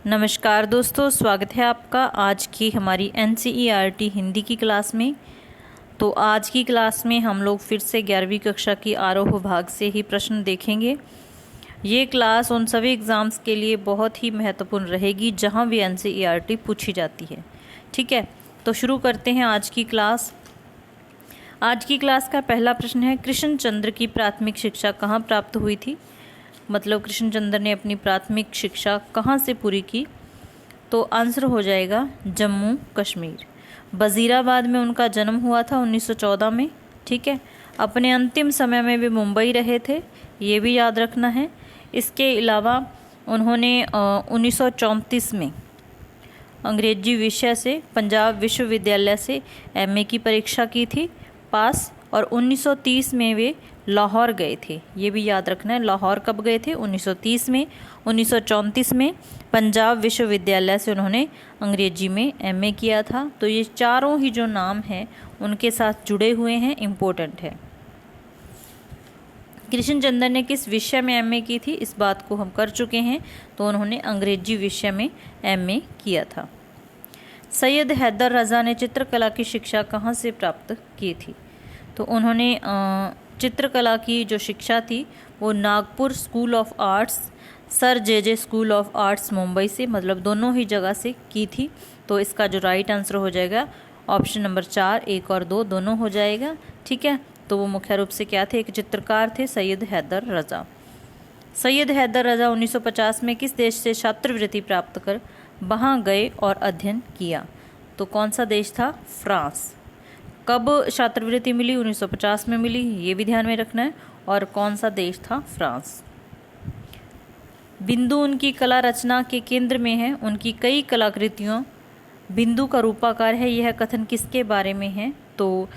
नमस्कार दोस्तों, स्वागत है आपका आज की हमारी NCERT हिंदी की क्लास में। तो आज की क्लास में हम लोग फिर से 11वीं कक्षा की आरोह भाग से ही प्रश्न देखेंगे। ये क्लास उन सभी एग्ज़ाम्स के लिए बहुत ही महत्वपूर्ण रहेगी जहां भी NCERT पूछी जाती है। ठीक है, तो शुरू करते हैं आज की क्लास। आज की क्लास का पहला प्रश्न है, कृष्णचंद्र की प्राथमिक शिक्षा कहाँ प्राप्त हुई थी? मतलब कृष्णचंद्र ने अपनी प्राथमिक शिक्षा कहाँ से पूरी की? तो आंसर हो जाएगा जम्मू कश्मीर। वजीराबाद में उनका जन्म हुआ था 1914 में। ठीक है, अपने अंतिम समय में वे मुंबई रहे थे, ये भी याद रखना है। इसके अलावा उन्होंने 1934 में अंग्रेजी विषय से पंजाब विश्वविद्यालय से MA की परीक्षा की थी, पास। और 1930 में वे लाहौर गए थे, ये भी याद रखना है। लाहौर कब गए थे? 1930 में। 1934 में पंजाब विश्वविद्यालय से उन्होंने अंग्रेजी में MA किया था। तो ये चारों ही जो नाम हैं उनके साथ जुड़े हुए हैं, इम्पोर्टेंट है। कृष्णचंद्र ने किस विषय में MA की थी, इस बात को हम कर चुके हैं। तो उन्होंने अंग्रेजी विषय में MA किया था। सैयद हैदर रज़ा ने चित्रकला की शिक्षा कहाँ से प्राप्त की थी? तो उन्होंने चित्रकला की जो शिक्षा थी वो Nagpur school of arts, sir JJ school of arts Mumbai से, मतलब दोनों ही जगह से की थी। तो इसका जो राइट आंसर हो जाएगा ऑप्शन नंबर 4, 1 और 2 दोनों हो जाएगा। ठीक है, तो वो मुख्य रूप से क्या थे? एक चित्रकार थे, सैयद हैदर रज़ा। सैयद हैदर रज़ा 1950 में किस देश से छात्रवृत्ति प्राप्त कर वहाँ गए और अध्ययन किया? तो कौन सा देश था? फ्रांस। कब छात्रवृत्ति मिली? 1950 में मिली, ये भी ध्यान में रखना है। और कौन सा देश था? फ्रांस। बिंदु उनकी कला रचना के केंद्र में है, उनकी कई कलाकृतियों बिंदु का रूपाकार है, यह कथन किसके बारे में है? तो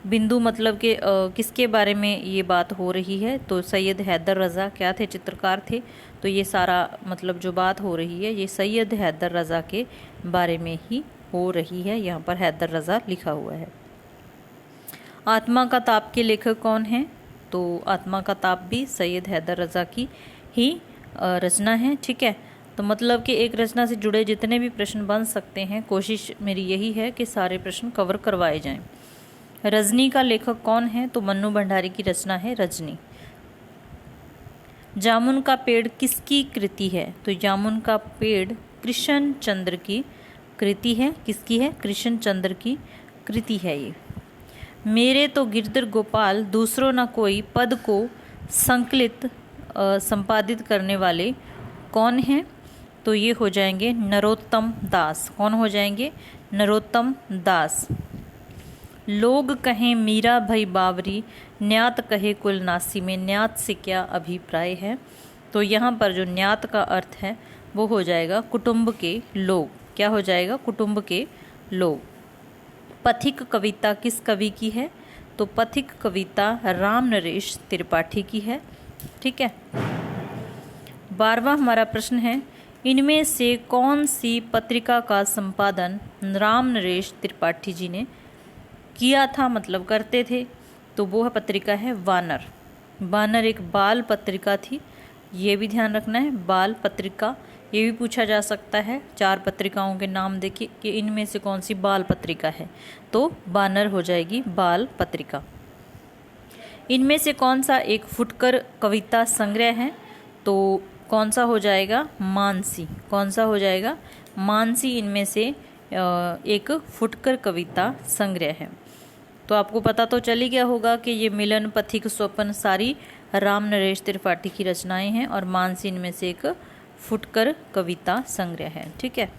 बिंदु मतलब कि किसके बारे में ये बात हो रही है? तो सैयद हैदर रज़ा क्या थे? चित्रकार थे। तो ये सारा मतलब जो बात हो रही है ये सैयद हैदर रज़ा के बारे में ही हो रही है। यहाँ पर हैदर रज़ा लिखा हुआ है। आत्मा का ताप के लेखक कौन हैं? तो आत्मा का ताप भी सैयद हैदर रज़ा की ही रचना है। ठीक है, तो मतलब कि एक रचना से जुड़े जितने भी प्रश्न बन सकते हैं, कोशिश मेरी यही है कि सारे प्रश्न कवर करवाए जाएं। रजनी का लेखक कौन है? तो मन्नू भंडारी की रचना है रजनी। जामुन का पेड़ किसकी कृति है? तो जामुन का पेड़ कृष्णचंद्र की कृति है। किसकी है? कृष्णचंद्र की कृति है ये। मेरे तो गिरधर गोपाल दूसरों न कोई पद को संकलित संपादित करने वाले कौन हैं? तो ये हो जाएंगे नरोत्तम दास। कौन हो जाएंगे? नरोत्तम दास। लोग कहें मीरा भाई बावरी, न्यात कहे कुलनासी में न्यात से क्या अभिप्राय है? तो यहाँ पर जो न्यात का अर्थ है वो हो जाएगा कुटुंब के लोग। क्या हो जाएगा? कुटुंब के लोग। पथिक कविता किस कवि की है? तो पथिक कविता राम नरेश त्रिपाठी की है। ठीक है, 12वां हमारा प्रश्न है, इनमें से कौन सी पत्रिका का संपादन राम नरेश त्रिपाठी जी ने किया था, मतलब करते थे? तो वो पत्रिका है वानर। वानर एक बाल पत्रिका थी, ये भी ध्यान रखना है। बाल पत्रिका, ये भी पूछा जा सकता है। 4 पत्रिकाओं के नाम देखिए कि इनमें से कौन सी बाल पत्रिका है? तो वानर हो जाएगी बाल पत्रिका। इनमें से कौन सा एक फुटकर कविता संग्रह है? तो कौन सा हो जाएगा? मानसी। कौन सा हो जाएगा? मानसी इनमें से एक फुटकर कविता संग्रह है। तो आपको पता तो चल ही गया होगा कि ये मिलन, पथिक, स्वप्न सारी राम नरेश त्रिपाठी की रचनाएं हैं और मानसी इनमें से एक फुटकर कविता संग्रह है। ठीक है,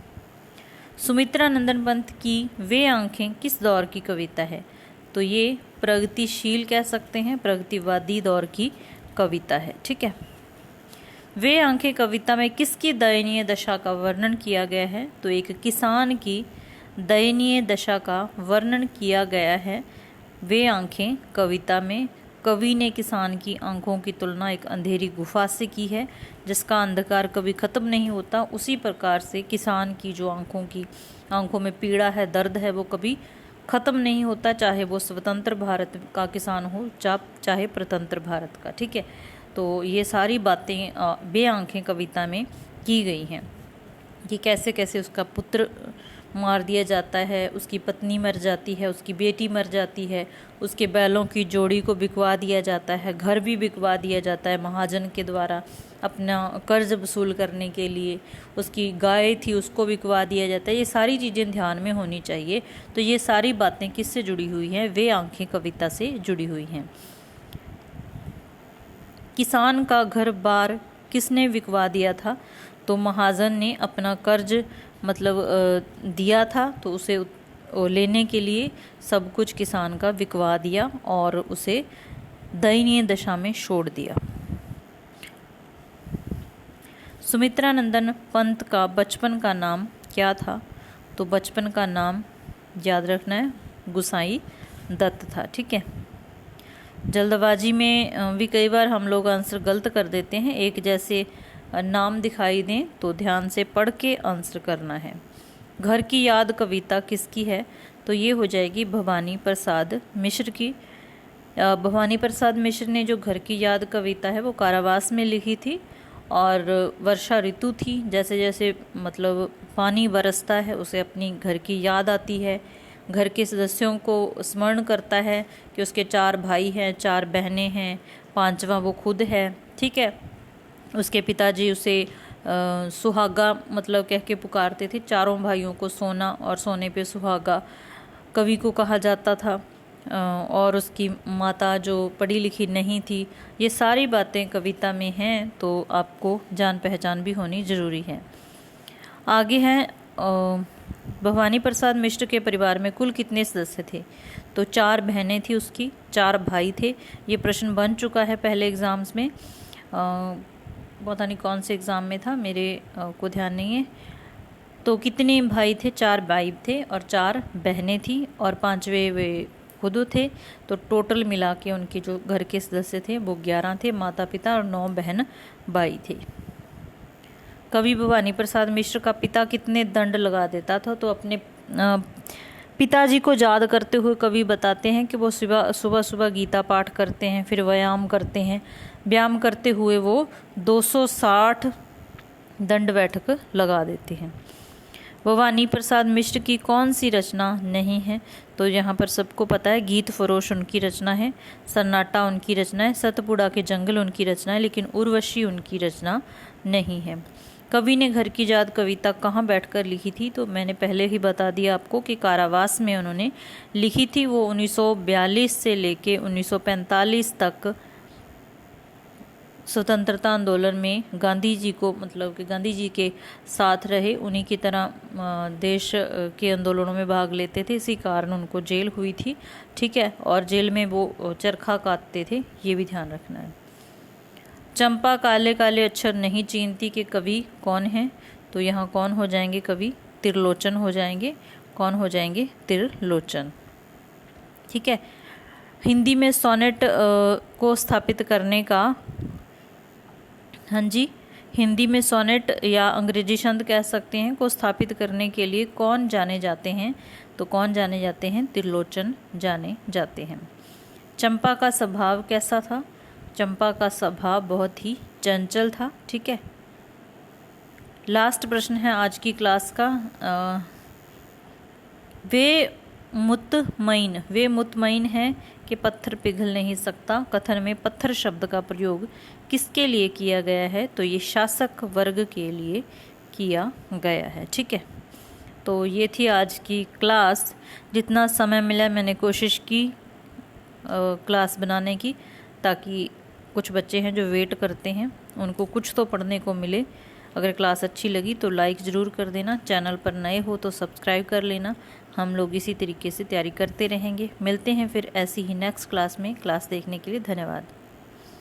सुमित्रा नंदन पंत की वे आंखें किस दौर की कविता है? तो ये प्रगतिशील कह सकते हैं, प्रगतिवादी दौर की कविता है। ठीक है, वे आंखें कविता में किसकी दयनीय दशा का वर्णन किया गया है? तो एक किसान की दयनीय दशा का वर्णन किया गया है। वे आंखें कविता में कवि ने किसान की आंखों की तुलना एक अंधेरी गुफा से की है, जिसका अंधकार कभी ख़त्म नहीं होता। उसी प्रकार से किसान की जो आंखों में पीड़ा है, दर्द है, वो कभी ख़त्म नहीं होता, चाहे वो स्वतंत्र भारत का किसान हो चाहे प्रतंत्र भारत का। ठीक है, तो ये सारी बातें बे आंखें कविता में की गई हैं। कि कैसे कैसे उसका पुत्र मार दिया जाता है, उसकी पत्नी मर जाती है, उसकी बेटी मर जाती है, उसके बैलों की जोड़ी को बिकवा दिया जाता है, घर भी बिकवा दिया जाता है महाजन के द्वारा अपना कर्ज वसूल करने के लिए, उसकी गाय थी उसको बिकवा दिया जाता है। ये सारी चीज़ें ध्यान में होनी चाहिए। तो ये सारी बातें किससे जुड़ी हुई हैं? वे आंखें कविता से जुड़ी हुई हैं। किसान का घर बार किसने बिकवा दिया था? तो महाजन ने अपना कर्ज मतलब दिया था, तो उसे लेने के लिए सब कुछ किसान का बिकवा दिया और उसे दयनीय दशा में छोड़ दिया। सुमित्रा नंदन पंत का बचपन का नाम क्या था? तो बचपन का नाम याद रखना है, गुसाई दत्त था। ठीक है, जल्दबाजी में भी कई बार हम लोग आंसर गलत कर देते हैं। एक जैसे नाम दिखाई दें तो ध्यान से पढ़ के आंसर करना है। घर की याद कविता किसकी है? तो ये हो जाएगी भवानी प्रसाद मिश्र की। भवानी प्रसाद मिश्र ने जो घर की याद कविता है वो कारावास में लिखी थी, और वर्षा ऋतु थी। जैसे जैसे मतलब पानी बरसता है उसे अपनी घर की याद आती है, घर के सदस्यों को स्मरण करता है कि उसके 4 भाई हैं, 4 बहनें हैं, 5वां वो खुद है। ठीक है, उसके पिताजी उसे सुहागा मतलब कह के पुकारते थे। चारों भाइयों को सोना और सोने पे सुहागा कवि को कहा जाता था, और उसकी माता जो पढ़ी लिखी नहीं थी। ये सारी बातें कविता में हैं, तो आपको जान पहचान भी होनी ज़रूरी है। आगे हैं भवानी प्रसाद मिश्र के परिवार में कुल कितने सदस्य थे? तो 4 बहनें थी उसकी, 4 भाई थे। ये प्रश्न बन चुका है पहले एग्ज़ाम्स में, पता नहीं कौन से एग्ज़ाम में था, मेरे को ध्यान नहीं है। तो कितने भाई थे? 4 भाई थे और 4 बहनें थी, और 5वें वे खुद थे। तो टोटल मिला के उनके जो घर के सदस्य थे वो 11 थे, माता पिता और 9 बहन भाई थे। कवि भवानी प्रसाद मिश्र का पिता कितने दंड लगा देता था? तो अपने पिताजी को याद करते हुए कवि बताते हैं कि वो सुबह सुबह गीता पाठ करते हैं, फिर व्यायाम करते हैं। व्यायाम करते हुए वो 260 दंड बैठक लगा देते हैं। भवानी प्रसाद मिश्र की कौन सी रचना नहीं है? तो यहाँ पर सबको पता है, गीत फरोश उनकी रचना है, सन्नाटा उनकी रचना है, सतपुड़ा के जंगल उनकी रचना है, लेकिन उर्वशी उनकी रचना नहीं है। कवि ने घर की याद कविता कहाँ बैठकर लिखी थी? तो मैंने पहले ही बता दिया आपको कि कारावास में उन्होंने लिखी थी। वो 1942 से लेके 1945 तक स्वतंत्रता आंदोलन में गांधी जी को मतलब कि गांधी जी के साथ रहे, उन्हीं की तरह देश के आंदोलनों में भाग लेते थे। इसी कारण उनको जेल हुई थी। ठीक है, और जेल में वो चरखा काटते थे, ये भी ध्यान रखना है। चंपा काले काले अक्षर नहीं चीनती के कवि कौन हैं? तो यहाँ कौन हो जाएंगे कवि? त्रिलोचन हो जाएंगे। कौन हो जाएंगे? त्रिलोचन। ठीक है, हिंदी में सोनेट को स्थापित करने का, हाँ जी, हिंदी में सोनेट या अंग्रेजी छंद कह सकते हैं, को स्थापित करने के लिए कौन जाने जाते हैं? तो कौन जाने जाते हैं? त्रिलोचन जाने जाते हैं। चंपा का स्वभाव कैसा था? चंपा का स्वभाव बहुत ही चंचल था। ठीक है, लास्ट प्रश्न है आज की क्लास का। वे मुतमईन है कि पत्थर पिघल नहीं सकता। कथन में पत्थर शब्द का प्रयोग किसके लिए किया गया है? तो ये शासक वर्ग के लिए किया गया है। ठीक है, तो ये थी आज की क्लास। जितना समय मिला मैंने कोशिश की क्लास बनाने की, ताकि कुछ बच्चे हैं जो वेट करते हैं उनको कुछ तो पढ़ने को मिले। अगर क्लास अच्छी लगी तो लाइक ज़रूर कर देना, चैनल पर नए हो तो सब्सक्राइब कर लेना। हम लोग इसी तरीके से तैयारी करते रहेंगे। मिलते हैं फिर ऐसी ही नेक्स्ट क्लास में। क्लास देखने के लिए धन्यवाद।